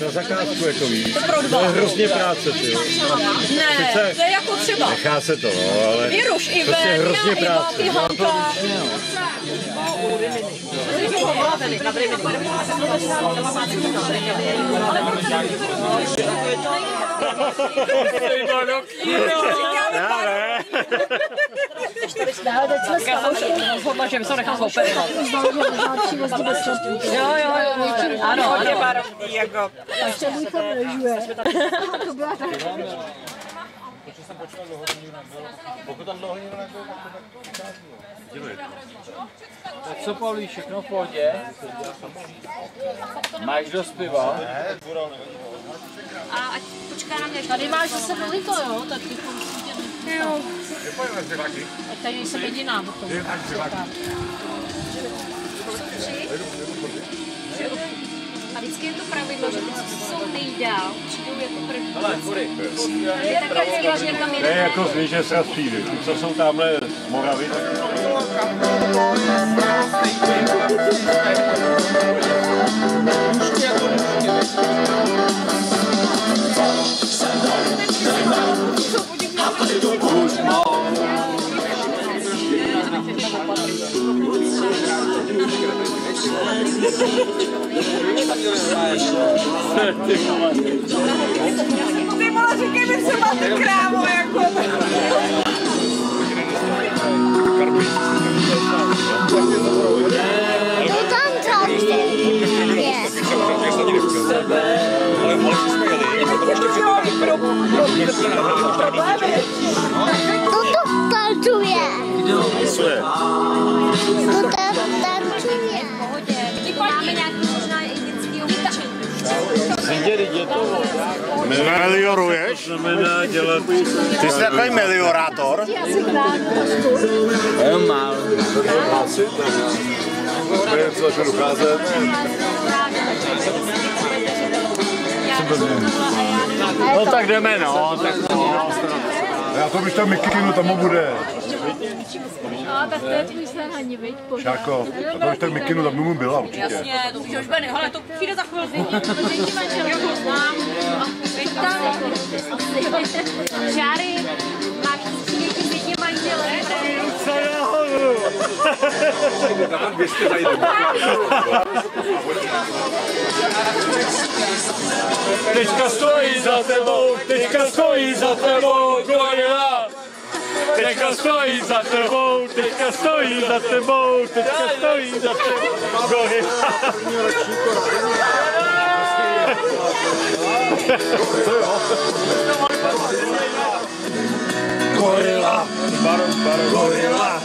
Na zakázku jako víc. To je hrozně práce, ty. Ne, to je jako třeba. Nechá se to, no, ale... Vyruš i prostě ven, hrozně i práce. i Hanka. Že by se nechal operovat. Jo. Ano, jako. Ještě můj to nežuje. To byla tak. Pokud tam dlouho nikdo nebyl, Tak co, Pavlí, všechno v pohodě? Máš dost piva? A ať počká na mě. Tady máš zase velito, jo? Tak ty musíte... Jo. Ať tady jsem jediná. A vždycky je to pravidlo, že ty, co jsou nejdál, přijdou jako první. Hele, Fury. Je takhle cíl, že tam ne jeden. jako zví, že se přijde. Ti, co jsou tamhle z Moravy, tak... Ty vole, říkej mi třeba ty krávo, jako. To tam tady je. To tancuje. Co je? To tancuje. Máme nějaký možná indický obyčení. Melioruješ? Znamená dělat... Ty jsi takový meliorátor? Jenom málo. Co začne docházet? No tak jdeme, no. Já to bych tam mikinu, tam ho bude. No, tak to je tvůj sen, Hani, viď? Šárko, to bych tam mikinu, tam by mu byla určitě. Jasně, to už Beny, hele, to přijde za chvilku. Já to znám. Žáry, máš přijde ti pěkně manželé. Co nahoru? Teďka stojí za tebou, gorila. Teďka stojí za tebou, gorila. Gorila. Gorila.